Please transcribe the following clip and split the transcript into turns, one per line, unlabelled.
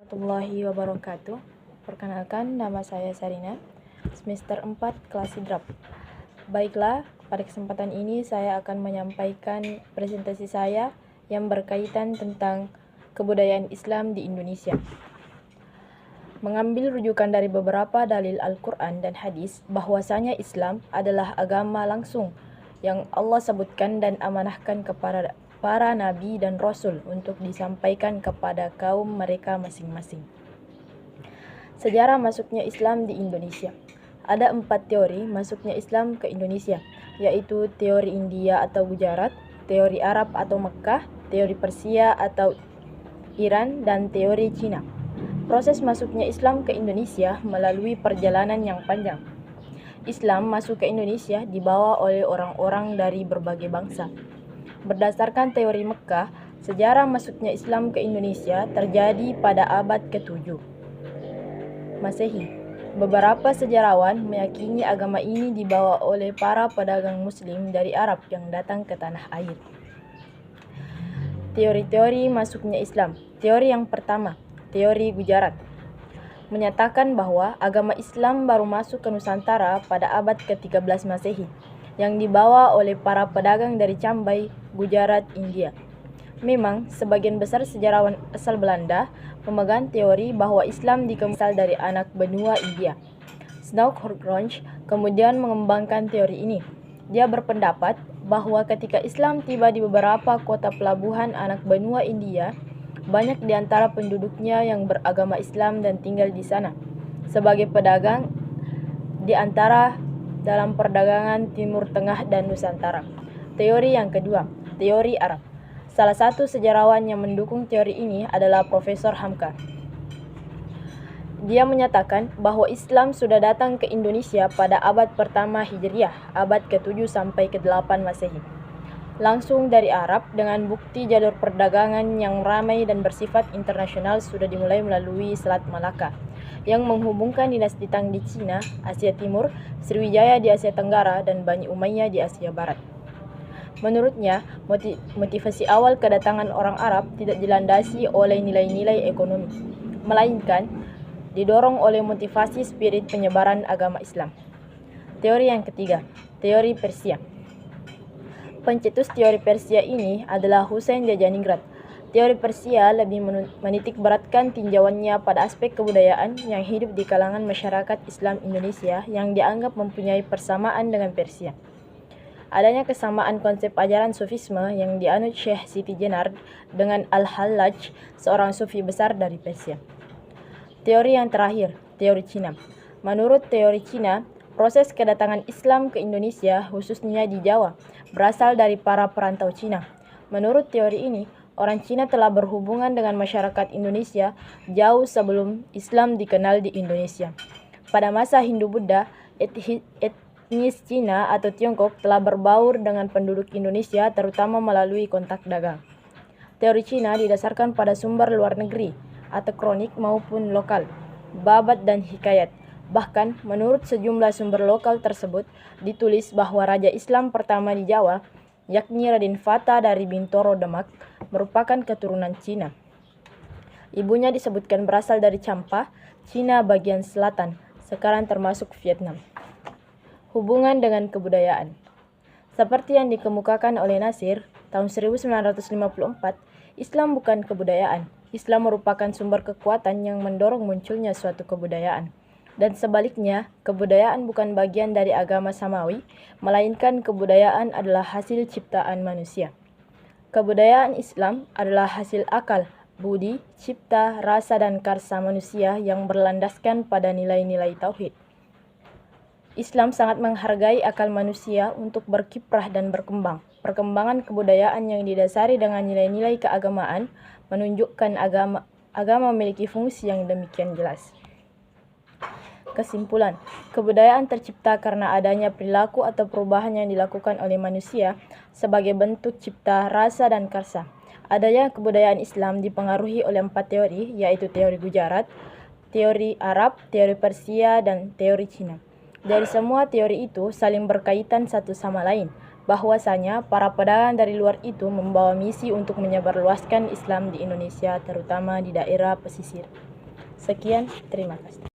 warahmatullahi wabarakatuh. Perkenalkan, nama saya Sarina, semester 4 kelas Sidrap. Baiklah, pada kesempatan ini saya akan menyampaikan presentasi saya yang berkaitan tentang kebudayaan Islam di Indonesia. Mengambil rujukan dari beberapa dalil Al-Quran dan hadis bahwasanya Islam adalah agama langsung yang Allah sebutkan dan amanahkan kepada para nabi dan rasul untuk disampaikan kepada kaum mereka masing-masing. Sejarah masuknya Islam di Indonesia. Ada 4 teori masuknya Islam ke Indonesia, yaitu teori India atau Gujarat, teori Arab atau Mekkah, teori Persia atau Iran, dan teori Cina. Proses masuknya Islam ke Indonesia melalui perjalanan yang panjang. Islam masuk ke Indonesia dibawa oleh orang-orang dari berbagai bangsa. Berdasarkan teori Mekkah, sejarah masuknya Islam ke Indonesia terjadi pada abad ke-7 Masehi. Beberapa sejarawan meyakini agama ini dibawa oleh para pedagang Muslim dari Arab yang datang ke tanah air. Teori-teori masuknya Islam. Teori yang pertama, teori Gujarat, menyatakan bahwa agama Islam baru masuk ke Nusantara pada abad ke-13 Masehi, yang dibawa oleh para pedagang dari Cambai, Gujarat, India. Memang, sebagian besar sejarawan asal Belanda memegang teori bahwa Islam dikembangkan dari anak benua India. Snouck-Hornge kemudian mengembangkan teori ini. Dia berpendapat bahwa ketika Islam tiba di beberapa kota pelabuhan anak benua India, banyak di antara penduduknya yang beragama Islam dan tinggal di sana sebagai pedagang di antara dalam perdagangan Timur Tengah dan Nusantara. Teori yang kedua, teori Arab. Salah satu sejarawan yang mendukung teori ini adalah Profesor Hamka. Dia menyatakan bahwa Islam sudah datang ke Indonesia pada abad pertama Hijriah, abad ke-7 sampai ke-8 Masehi. Langsung dari Arab, dengan bukti jalur perdagangan yang ramai dan bersifat internasional sudah dimulai melalui Selat Malaka, yang menghubungkan dinasti Tang di Cina, Asia Timur, Sriwijaya di Asia Tenggara, dan Bani Umayyah di Asia Barat. Menurutnya, motivasi awal kedatangan orang Arab tidak dilandasi oleh nilai-nilai ekonomi, melainkan didorong oleh motivasi spirit penyebaran agama Islam. Teori yang ketiga, teori Persia. Pencetus teori Persia ini adalah Husain Jajaningrat. Teori Persia lebih menitik beratkan tinjauannya pada aspek kebudayaan yang hidup di kalangan masyarakat Islam Indonesia yang dianggap mempunyai persamaan dengan Persia. Adanya kesamaan konsep ajaran Sufisme yang dianut Syekh Siti Jenar dengan Al-Hallaj, seorang sufi besar dari Persia. Teori yang terakhir, teori Cina. Menurut teori Cina, proses kedatangan Islam ke Indonesia, khususnya di Jawa, berasal dari para perantau Cina. Menurut teori ini, orang Cina telah berhubungan dengan masyarakat Indonesia jauh sebelum Islam dikenal di Indonesia. Pada masa Hindu-Buddha, etnis Cina atau Tiongkok telah berbaur dengan penduduk Indonesia terutama melalui kontak dagang. Teori Cina didasarkan pada sumber luar negeri atau kronik maupun lokal, babat dan hikayat. Bahkan, menurut sejumlah sumber lokal tersebut, ditulis bahwa Raja Islam pertama di Jawa, yakni Raden Fata dari Bintoro Demak, merupakan keturunan Cina. Ibunya disebutkan berasal dari Champa, Cina bagian selatan, sekarang termasuk Vietnam. Hubungan dengan kebudayaan. Seperti yang dikemukakan oleh Nasir, tahun 1954, Islam bukan kebudayaan. Islam merupakan sumber kekuatan yang mendorong munculnya suatu kebudayaan. Dan sebaliknya, kebudayaan bukan bagian dari agama samawi, melainkan kebudayaan adalah hasil ciptaan manusia. Kebudayaan Islam adalah hasil akal, budi, cipta, rasa, dan karsa manusia yang berlandaskan pada nilai-nilai tauhid. Islam sangat menghargai akal manusia untuk berkiprah dan berkembang. Perkembangan kebudayaan yang didasari dengan nilai-nilai keagamaan menunjukkan agama memiliki fungsi yang demikian jelas. Kesimpulan, kebudayaan tercipta karena adanya perilaku atau perubahan yang dilakukan oleh manusia sebagai bentuk cipta, rasa, dan karsa. Adanya kebudayaan Islam dipengaruhi oleh 4 teori, yaitu teori Gujarat, teori Arab, teori Persia, dan teori Cina. Dari semua teori itu saling berkaitan satu sama lain, bahwasanya para pedagang dari luar itu membawa misi untuk menyebarluaskan Islam di Indonesia, terutama di daerah pesisir. Sekian, terima kasih.